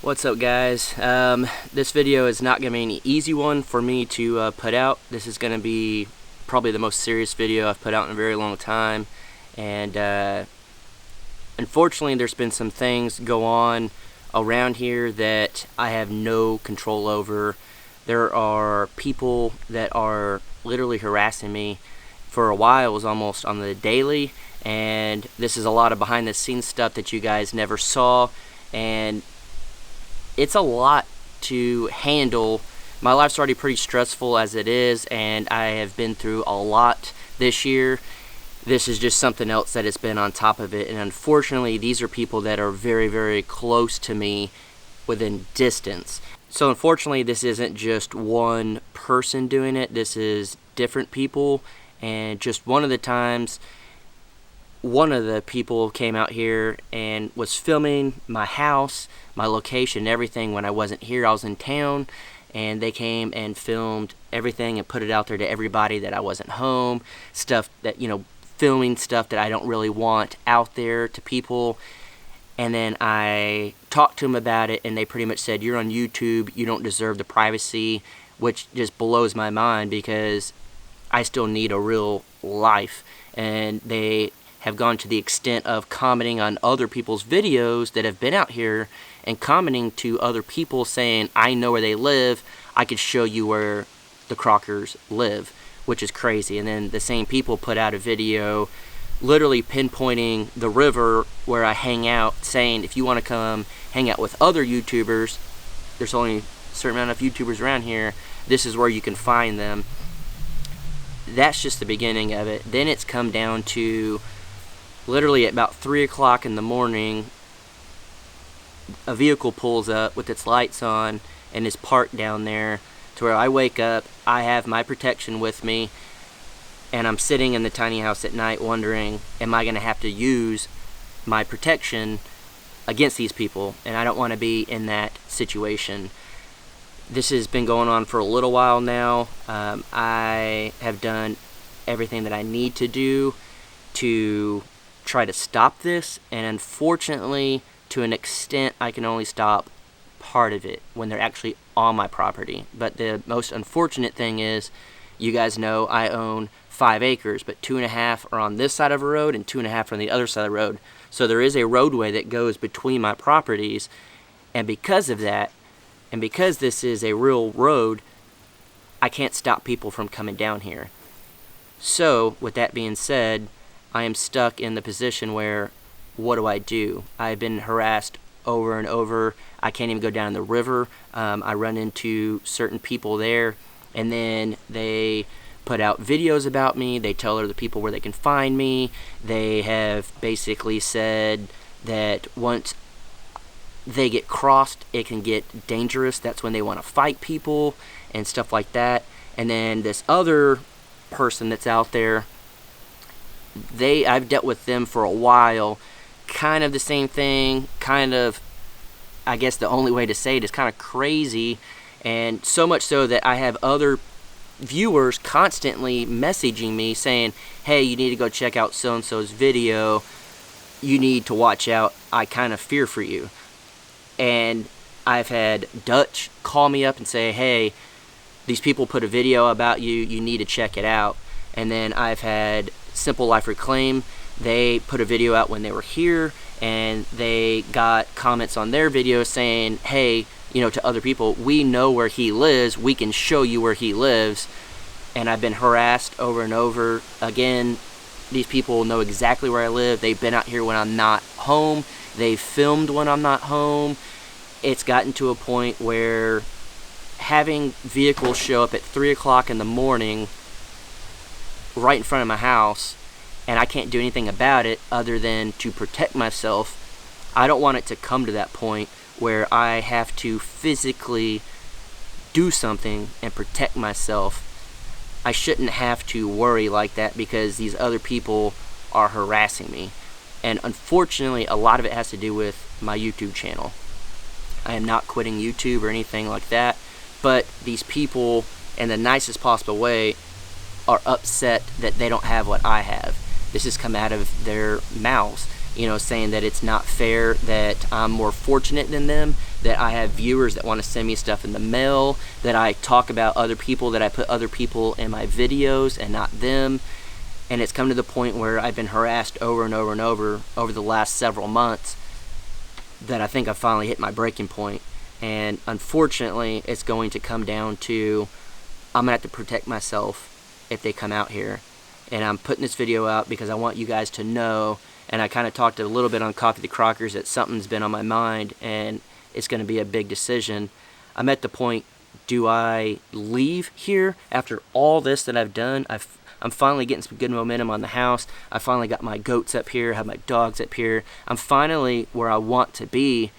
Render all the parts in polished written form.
What's up, guys? This video is not going to be an easy one for me to put out. This is going to be probably the most serious video I've put out in a very long time, and unfortunately there's been some things go on around here that I have no control over. There are people that are literally harassing me. For a while it was almost on the daily, and this is a lot of behind the scenes stuff that you guys never saw, and it's a lot to handle. My life's already pretty stressful as it is, and I have been through a lot this year. This is just something else that has been on top of it, and unfortunately these are people that are very, very close to me within distance. So unfortunately this isn't just one person doing it, this is different people. And just one of the times, one of the people came out here and was filming my house, my location, everything when I wasn't here. I was in town, and they came and filmed everything and put it out there to everybody that I wasn't home. Stuff that, filming stuff that I don't really want out there to people. And then I talked to them about it, and they pretty much said, "You're on YouTube, you don't deserve the privacy," which just blows my mind because I still need a real life. And they have gone to the extent of commenting on other people's videos that have been out here and commenting to other people saying, "I know where they live, I could show you where the Crockers live," which is crazy. And then the same people put out a video literally pinpointing the river where I hang out, saying if you want to come hang out with other YouTubers, there's only a certain amount of YouTubers around here, this is where you can find them. That's just the beginning of it. Then it's come down to literally at about 3 o'clock in the morning, a vehicle pulls up with its lights on and is parked down there, to where I wake up, I have my protection with me, and I'm sitting in the tiny house at night wondering, am I going to have to use my protection against these people? And I don't want to be in that situation. This has been going on for a little while now. I have done everything that I need to do to try to stop this, and unfortunately, to an extent, I can only stop part of it when they're actually on my property. But the most unfortunate thing is, you guys know I own 5 acres, but 2.5 are on this side of a road and 2.5 are on the other side of the road. So there is a roadway that goes between my properties, and because of that, and because this is a real road, I can't stop people from coming down here. So, with that being said, I am stuck in the position where, what do I do? I've been harassed over and over. I can't even go down the river. I run into certain people there, and then they put out videos about me. They tell other people where they can find me. They have basically said that once they get crossed, it can get dangerous. That's when they want to fight people and stuff like that. And then this other person that's out there, I've dealt with them for a while. Kind of the same thing. Kind of, I guess the only way to say it is kind of crazy. And so much so that I have other viewers constantly messaging me saying, "Hey, you need to go check out so-and-so's video. You need to watch out. I kind of fear for you." And I've had Dutch call me up and say, "Hey, these people put a video about you, you need to check it out." And then I've had Simple Life Reclaim, they put a video out when they were here, and they got comments on their video saying, "Hey, to other people, we know where he lives, we can show you where he lives." And I've been harassed over and over. Again, these people know exactly where I live. They've been out here when I'm not home. They've filmed when I'm not home. It's gotten to a point where having vehicles show up at 3 o'clock in the morning right in front of my house, and I can't do anything about it other than to protect myself. I don't want it to come to that point where I have to physically do something and protect myself. I shouldn't have to worry like that because these other people are harassing me. And unfortunately, a lot of it has to do with my YouTube channel. I am not quitting YouTube or anything like that, but these people, in the nicest possible way, are upset that they don't have what I have. This has come out of their mouths, saying that it's not fair that I'm more fortunate than them that I have viewers that want to send me stuff in the mail, that I talk about other people, that I put other people in my videos and not them. And it's come to the point where I've been harassed over and over and over the last several months that I think I finally hit my breaking point. And unfortunately, it's going to come down to I'm going to have to protect myself if they come out here. And I'm putting this video out because I want you guys to know, and I kind of talked a little bit on Coffee with the Crockers, that something's been on my mind and it's going to be a big decision. I'm at the point, do I leave here after all this that I've done? I'm finally getting some good momentum on the house. I finally got my goats up here, have my dogs up here. I'm finally where I want to be,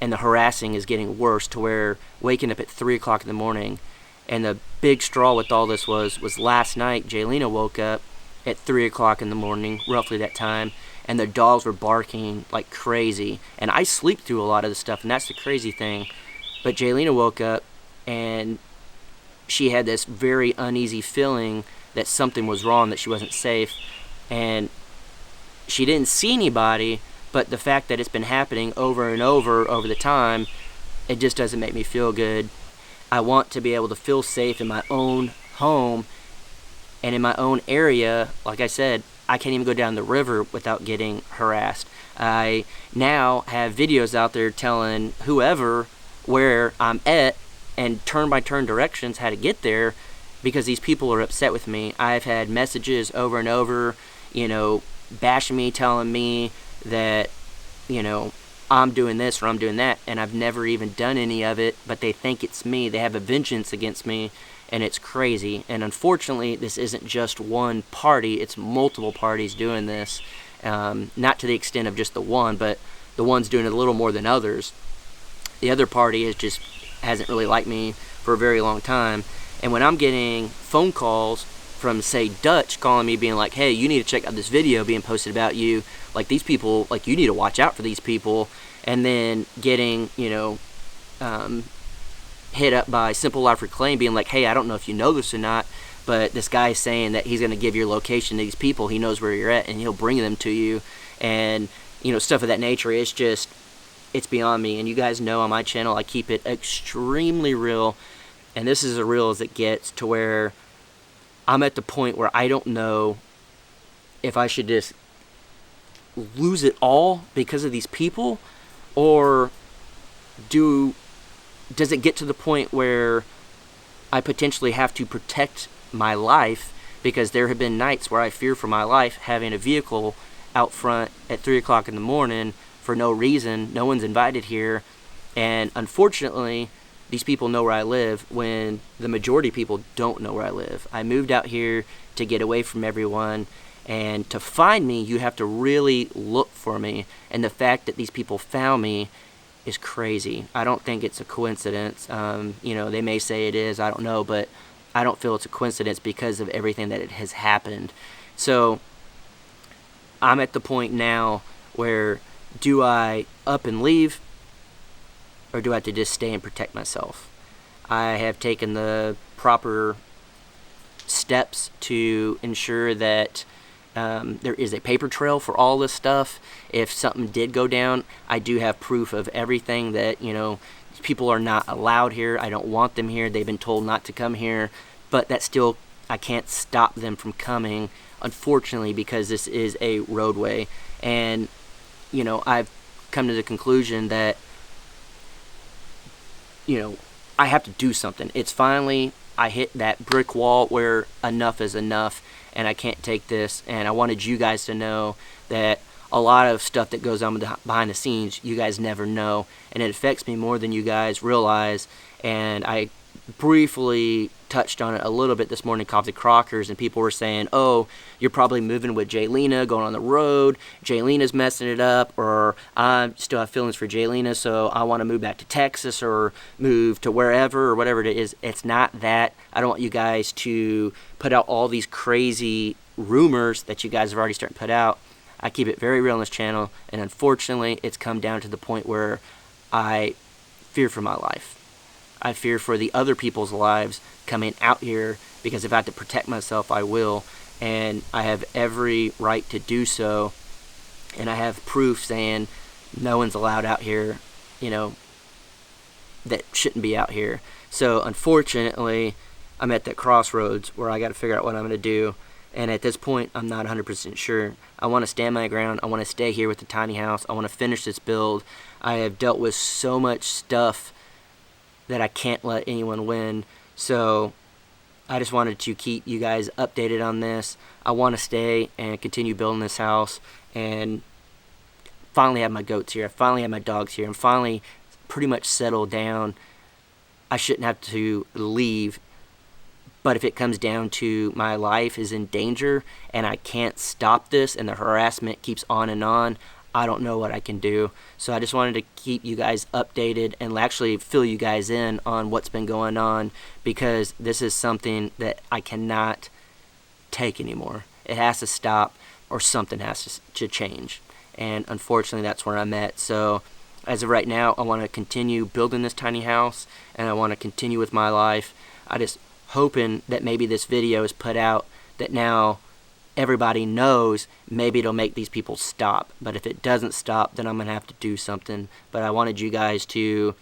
and the harassing is getting worse to where waking up at 3 o'clock in the morning. And the big straw with all this was last night, Jaylena woke up at 3 o'clock in the morning, roughly that time, and the dogs were barking like crazy. And I sleep through a lot of the stuff, and that's the crazy thing. But Jaylena woke up, and she had this very uneasy feeling that something was wrong, that she wasn't safe. And she didn't see anybody, but the fact that it's been happening over and over the time, it just doesn't make me feel good. I want to be able to feel safe in my own home and in my own area. Like I said, I can't even go down the river without getting harassed. I now have videos out there telling whoever where I'm at and turn-by-turn directions how to get there, because these people are upset with me. I've had messages over and over, bashing me, telling me that, I'm doing this or I'm doing that, and I've never even done any of it, but they think it's me. They have a vengeance against me, and it's crazy. And unfortunately, this isn't just one party, it's multiple parties doing this. Not to the extent of just the one, but the one's doing it a little more than others. The other party hasn't really liked me for a very long time. And when I'm getting phone calls from, say, Dutch calling me, being like, hey, you need to check out this video being posted about you, like these people, like you need to watch out for these people, and then getting, hit up by Simple Life Reclaim being like, hey, I don't know if you know this or not, but this guy is saying that he's going to give your location to these people, he knows where you're at, and he'll bring them to you, and, stuff of that nature. It's just, it's beyond me. And you guys know on my channel I keep it extremely real, and this is as real as it gets, to where I'm at the point where I don't know if I should just lose it all because of these people, or does it get to the point where I potentially have to protect my life, because there have been nights where I fear for my life having a vehicle out front at 3 o'clock in the morning for no reason. No one's invited here, and unfortunately these people know where I live when the majority of people don't know where I live. I moved out here to get away from everyone, and to find me, you have to really look for me. And the fact that these people found me is crazy. I don't think it's a coincidence. They may say it is, I don't know, but I don't feel it's a coincidence because of everything that has happened. So I'm at the point now where, do I up and leave, or do I have to just stay and protect myself? I have taken the proper steps to ensure that there is a paper trail for all this stuff. If something did go down, I do have proof of everything, that, people are not allowed here. I don't want them here. They've been told not to come here. But that still, I can't stop them from coming, unfortunately, because this is a roadway. And, I've come to the conclusion that, I have to do something. It's finally, I hit that brick wall where enough is enough, and I can't take this. And I wanted you guys to know that a lot of stuff that goes on behind the scenes, you guys never know, and it affects me more than you guys realize. And I briefly touched on it a little bit this morning, Coffee with the Crockers, and people were saying, oh, you're probably moving with Jaylena, going on the road, Jaylena's messing it up, or I still have feelings for Jaylena, so I want to move back to Texas or move to wherever, or whatever it is. It's not that. I don't want you guys to put out all these crazy rumors that you guys have already started to put out. I keep it very real on this channel, and unfortunately, it's come down to the point where I fear for my life. I fear for the other people's lives coming out here, because if I have to protect myself, I will, and I have every right to do so. And I have proof saying no one's allowed out here, that shouldn't be out here. So unfortunately, I'm at that crossroads where I got to figure out what I'm going to do. And at this point, I'm not 100% sure. I want to stand my ground. I want to stay here with the tiny house. I want to finish this build. I have dealt with so much stuff that I can't let anyone win. So I just wanted to keep you guys updated on this. I want to stay and continue building this house and finally have my goats here. I finally have my dogs here. I'm finally pretty much settled down. I shouldn't have to leave. But if it comes down to my life is in danger and I can't stop this and the harassment keeps on, I don't know what I can do. So I just wanted to keep you guys updated and actually fill you guys in on what's been going on, because this is something that I cannot take anymore. It has to stop or something has to change. And unfortunately, that's where I'm at. So as of right now, I want to continue building this tiny house and I want to continue with my life. I just hoping that maybe this video is put out that now everybody knows. Maybe it'll make these people stop. But if it doesn't stop, then I'm going to have to do something. But I wanted you guys to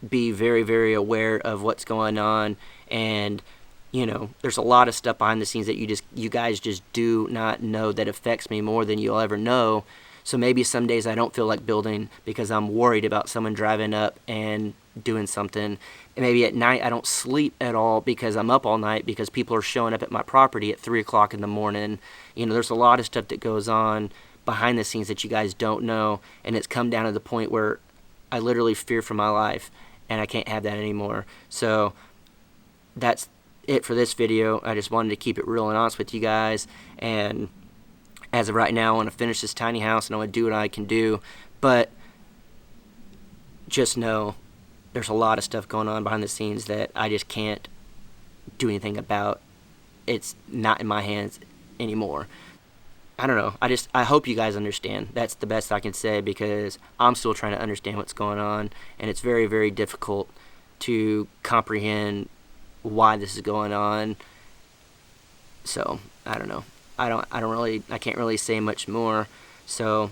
be very, very aware of what's going on. And, you know, there's a lot of stuff behind the scenes that you guys just do not know that affects me more than you'll ever know. So maybe some days I don't feel like building because I'm worried about someone driving up and doing something. And maybe at night I don't sleep at all because I'm up all night because people are showing up at my property at 3 o'clock in the morning. You know, there's a lot of stuff that goes on behind the scenes that you guys don't know, and it's come down to the point where I literally fear for my life, and I can't have that anymore. So that's it for this video. I just wanted to keep it real and honest with you guys, and as of right now, I want to finish this tiny house and I want to do what I can do, but just know there's a lot of stuff going on behind the scenes that I just can't do anything about. It's not in my hands anymore. I don't know. I hope you guys understand. That's the best I can say, because I'm still trying to understand what's going on, and it's very, very difficult to comprehend why this is going on. So, I don't know. I can't really say much more. So,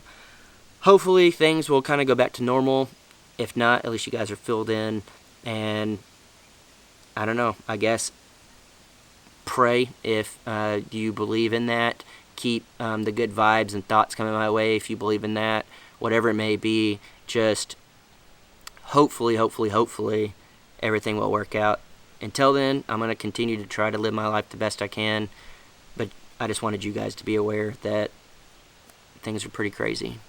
hopefully things will kind of go back to normal. If not, at least you guys are filled in. And I don't know. I guess pray if you believe in that. Keep the good vibes and thoughts coming my way if you believe in that. Whatever it may be, just hopefully everything will work out. Until then, I'm going to continue to try to live my life the best I can. But I just wanted you guys to be aware that things are pretty crazy.